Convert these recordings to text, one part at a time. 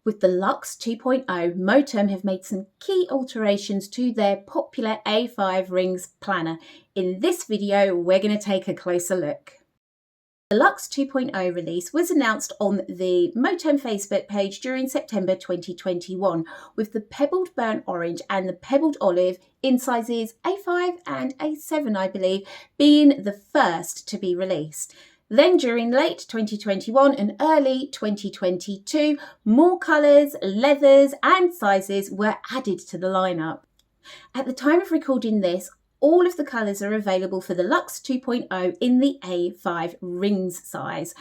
With the Luxe 2.0, Moterm have made some key alterations to their popular A5 rings planner. In this video, we're going to take a closer look. The Luxe 2.0 release was announced on the Moterm Facebook page during September 2021, with the pebbled burnt orange and the pebbled olive in sizes A5 and A7, I believe, being the first to be released. Then during late 2021 and early 2022, more colours, leathers and sizes were added to the lineup. At the time of recording this, all of the colours are available for the Luxe 2.0 in the A5 rings size.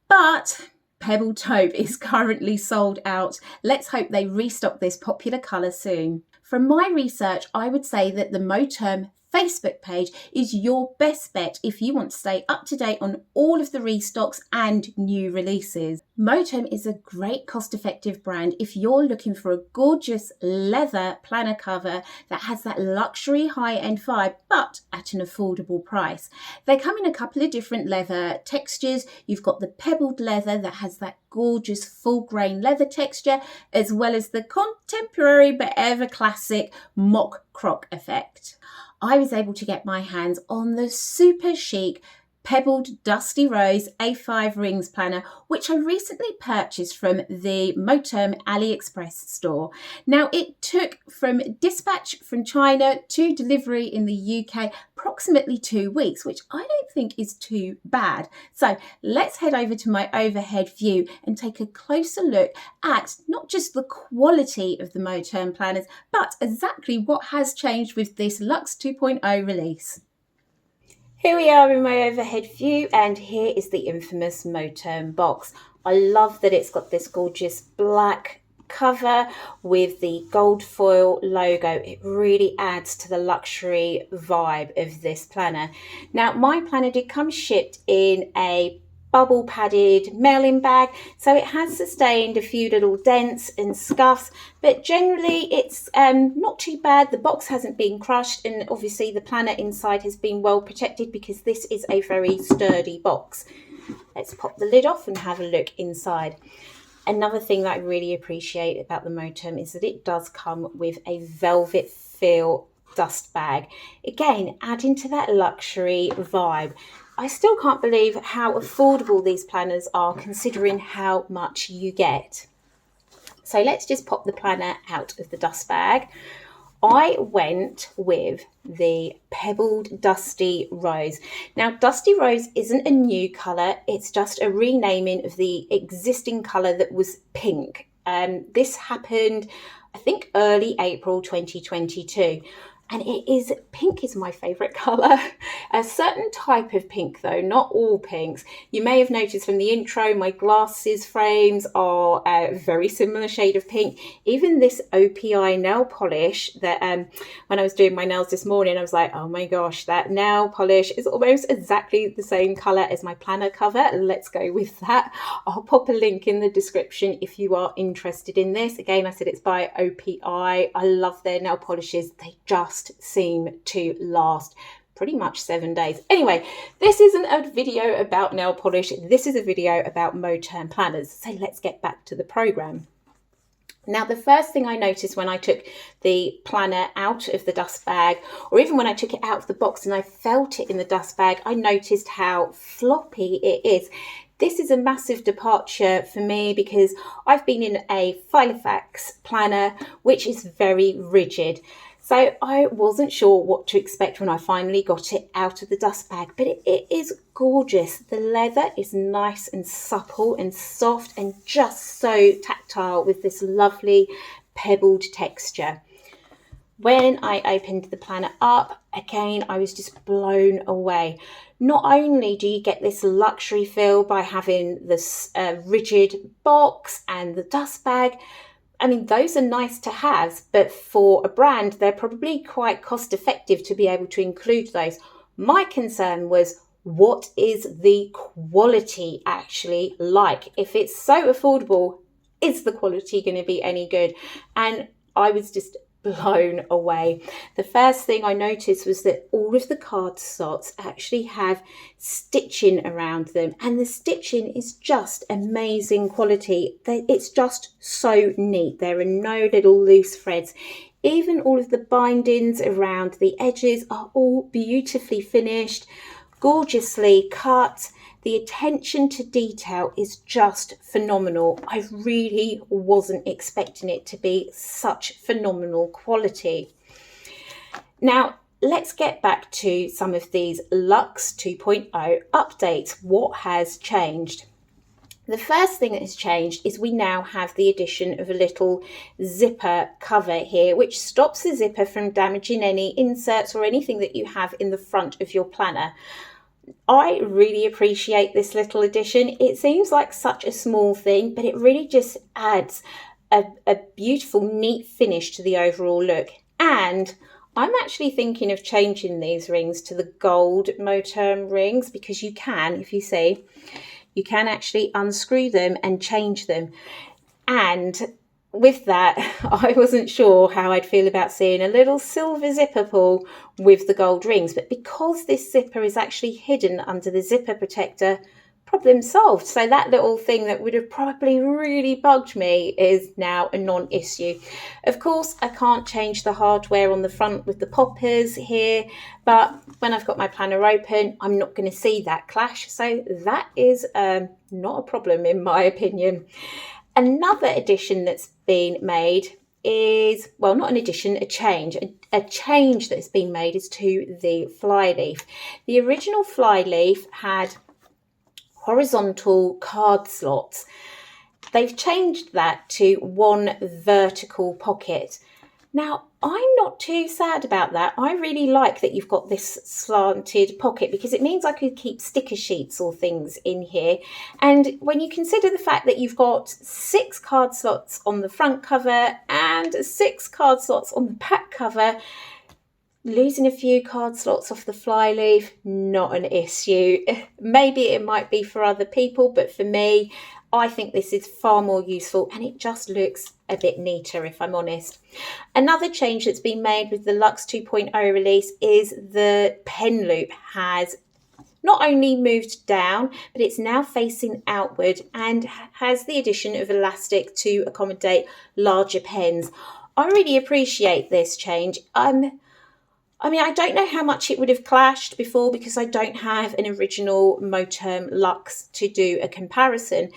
But Pebble Taupe is currently sold out. Let's hope they restock this popular colour soon. From my research, I would say that the Moterm Facebook page is your best bet if you want to stay up to date on all of the restocks and new releases. Moterm is a great cost-effective brand if you're looking for a gorgeous leather planner cover that has that luxury high-end vibe but at an affordable price. They come in a couple of different leather textures. You've got the pebbled leather that has that gorgeous full grain leather texture, as well as the contemporary but ever classic mock croc effect. I was able to get my hands on the super chic pebbled dusty rose A5 rings planner, which I recently purchased from the Moterm AliExpress store. Now, it took from dispatch from China to delivery in the UK approximately 2 weeks, which I don't think is too bad. So let's head over to my overhead view and take a closer look at not just the quality of the Moterm planners, but exactly what has changed with this Luxe 2.0 release. Here we are in my overhead view, and here is the infamous Moterm box. I love that it's got this gorgeous black cover with the gold foil logo. It really adds to the luxury vibe of this planner. Now, my planner did come shipped in a bubble padded mailing bag, so it has sustained a few little dents and scuffs, but generally it's not too bad. The box hasn't been crushed, and obviously the planner inside has been well protected because this is a very sturdy box. Let's pop the lid off and have a look inside. Another thing that I really appreciate about the Moterm is that it does come with a velvet feel dust bag, again adding to that luxury vibe. I still can't believe how affordable these planners are considering how much you get. So let's just pop the planner out of the dust bag. I went with the pebbled dusty rose. Now, dusty rose isn't a new colour, it's just a renaming of the existing colour that was pink. This happened, I think, early April 2022. And pink is my favourite colour. A certain type of pink though, not all pinks. You may have noticed from the intro, my glasses frames are a very similar shade of pink. Even this OPI nail polish that when I was doing my nails this morning, I was like, oh my gosh, that nail polish is almost exactly the same colour as my planner cover. Let's go with that. I'll pop a link in the description if you are interested in this. Again, I said it's by OPI. I love their nail polishes. They just seem to last pretty much 7 days. Anyway, this isn't a video about nail polish. This is a video about Moterm planners. So let's get back to the program. Now, the first thing I noticed when I took the planner out of the dust bag, or even when I took it out of the box and I felt it in the dust bag, I noticed how floppy it is. This is a massive departure for me because I've been in a Filofax planner, which is very rigid. So I wasn't sure what to expect when I finally got it out of the dust bag, but it is gorgeous. The leather is nice and supple and soft and just so tactile with this lovely pebbled texture. When I opened the planner up, again, I was just blown away. Not only do you get this luxury feel by having this rigid box and the dust bag, I mean, those are nice to have, but for a brand, they're probably quite cost effective to be able to include those. My concern was, what is the quality actually like? If it's so affordable, is the quality going to be any good? And I was just blown away. The first thing I noticed was that all of the card slots actually have stitching around them, and the stitching is just amazing quality. It's just so neat. There are no little loose threads. Even all of the bindings around the edges are all beautifully finished, gorgeously cut. The attention to detail is just phenomenal. I really wasn't expecting it to be such phenomenal quality. Now, let's get back to some of these Luxe 2.0 updates. What has changed? The first thing that has changed is we now have the addition of a little zipper cover here, which stops the zipper from damaging any inserts or anything that you have in the front of your planner. I really appreciate this little addition. It seems like such a small thing, but it really just adds a beautiful, neat finish to the overall look. And I'm actually thinking of changing these rings to the gold Moterm rings, because you can, if you see, you can actually unscrew them and change them. And with that, I wasn't sure how I'd feel about seeing a little silver zipper pull with the gold rings. But because this zipper is actually hidden under the zipper protector, problem solved. So that little thing that would have probably really bugged me is now a non-issue. Of course, I can't change the hardware on the front with the poppers here, but when I've got my planner open, I'm not going to see that clash. So that is not a problem in my opinion. Another addition that's been made is, well, not an addition, a change. A change that's been made is to the fly leaf. The original fly leaf had horizontal card slots. They've changed that to one vertical pocket. Now, I'm not too sad about that. I really like that you've got this slanted pocket, because it means I could keep sticker sheets or things in here. And when you consider the fact that you've got 6 card slots on the front cover and 6 card slots on the back cover, losing a few card slots off the fly leaf, not an issue. Maybe it might be for other people, but for me, I think this is far more useful, and it just looks a bit neater, if I'm honest. Another change that's been made with the Luxe 2.0 release is the pen loop has not only moved down, but it's now facing outward and has the addition of elastic to accommodate larger pens. I really appreciate this change. I mean, I don't know how much it would have clashed before, because I don't have an original Moterm Luxe to do a comparison.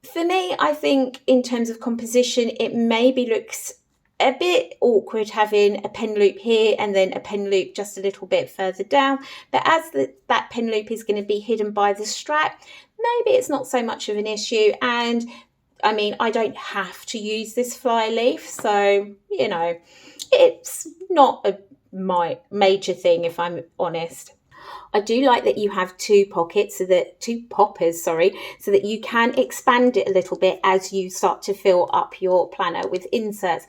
For me, I think in terms of composition, it maybe looks a bit awkward having a pen loop here and then a pen loop just a little bit further down. But as that pen loop is going to be hidden by the strap, maybe it's not so much of an issue. And I mean, I don't have to use this fly leaf, so, you know, it's not a major thing, if I'm honest. I do like that you have 2 pockets, so that 2 poppers, so that you can expand it a little bit as you start to fill up your planner with inserts.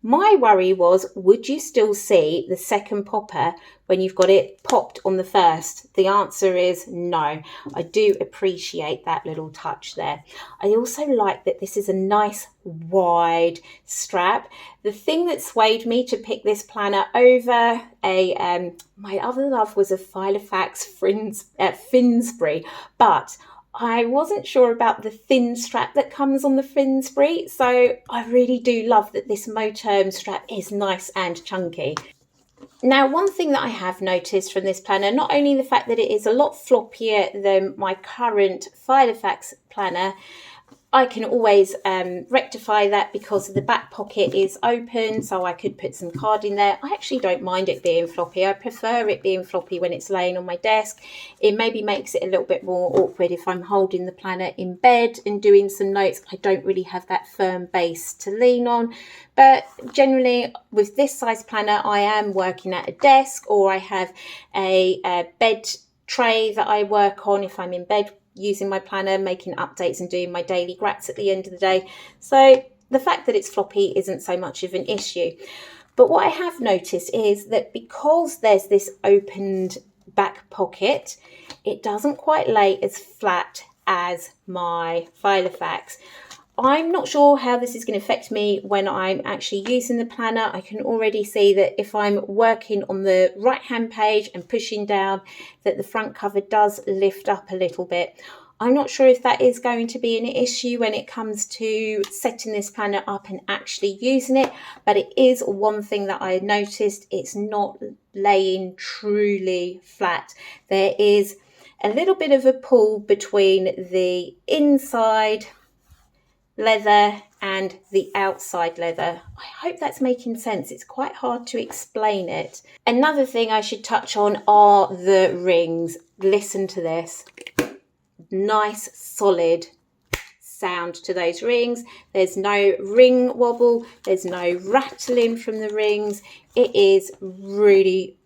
My worry was, would you still see the second popper when you've got it popped on the first? The answer is no. I do appreciate that little touch there. I also like that this is a nice wide strap. The thing that swayed me to pick this planner over my other love was a Filofax Finsbury, but I wasn't sure about the thin strap that comes on the Finsbury, so I really do love that this Moterm strap is nice and chunky. Now, one thing that I have noticed from this planner, not only the fact that it is a lot floppier than my current Filofax planner, I can always rectify that because the back pocket is open, so I could put some card in there. I actually don't mind it being floppy. I prefer it being floppy when it's laying on my desk. It maybe makes it a little bit more awkward if I'm holding the planner in bed and doing some notes. I don't really have that firm base to lean on. But generally, with this size planner, I am working at a desk, or I have a bed tray that I work on if I'm in bed using my planner, making updates and doing my daily grats at the end of the day. So the fact that it's floppy isn't so much of an issue. But what I have noticed is that because there's this opened back pocket, it doesn't quite lay as flat as my Filofax. I'm not sure how this is going to affect me when I'm actually using the planner. I can already see that if I'm working on the right hand page and pushing down, that the front cover does lift up a little bit. I'm not sure if that is going to be an issue when it comes to setting this planner up and actually using it, but it is one thing that I noticed. It's not laying truly flat. There is a little bit of a pull between the inside leather and the outside leather. I hope that's making sense. It's quite hard to explain it. Another thing I should touch on are the rings. Listen to this. Nice solid sound to those rings. There's no ring wobble, there's no rattling from the rings. It is really,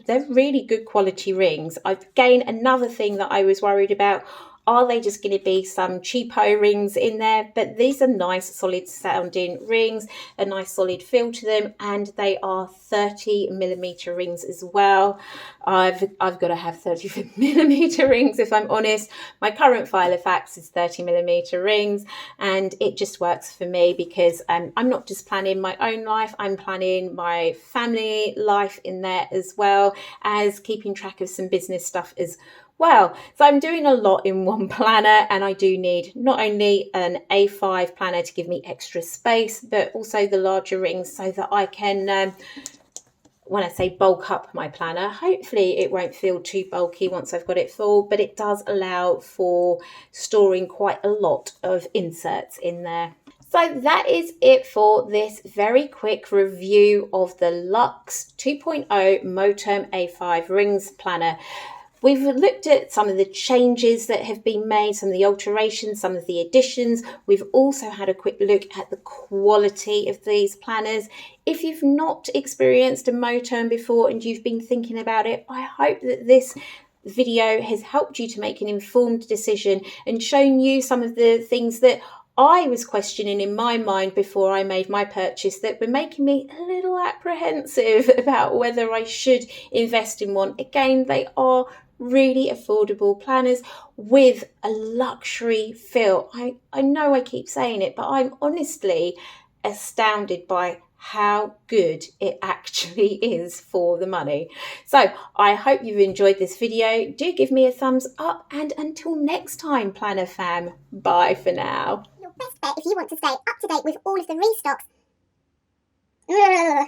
they're really good quality rings. Again, another thing that I was worried about, are they just going to be some cheapo rings in there? But these are nice solid sounding rings, a nice solid feel to them, and they are 30mm rings as well. I've got to have 30mm rings if I'm honest. My current Filofax is 30mm rings, and it just works for me because I'm not just planning my own life, I'm planning my family life in there as well as keeping track of some business stuff as well. So I'm doing a lot in one planner, and I do need not only an A5 planner to give me extra space, but also the larger rings so that I can, when I say bulk up my planner, hopefully it won't feel too bulky once I've got it full, but it does allow for storing quite a lot of inserts in there. So that is it for this very quick review of the Luxe 2.0 Moterm A5 Rings Planner. We've looked at some of the changes that have been made, some of the alterations, some of the additions. We've also had a quick look at the quality of these planners. If you've not experienced a Moterm before and you've been thinking about it, I hope that this video has helped you to make an informed decision and shown you some of the things that I was questioning in my mind before I made my purchase that were making me a little apprehensive about whether I should invest in one. Again, they are really affordable planners with a luxury feel. I know I keep saying it, but I'm honestly astounded by how good it actually is for the money. So I hope you've enjoyed this video. Do give me a thumbs up, and until next time, Planner fam, bye for now. Your best bet if you want to stay up to date with all of the restocks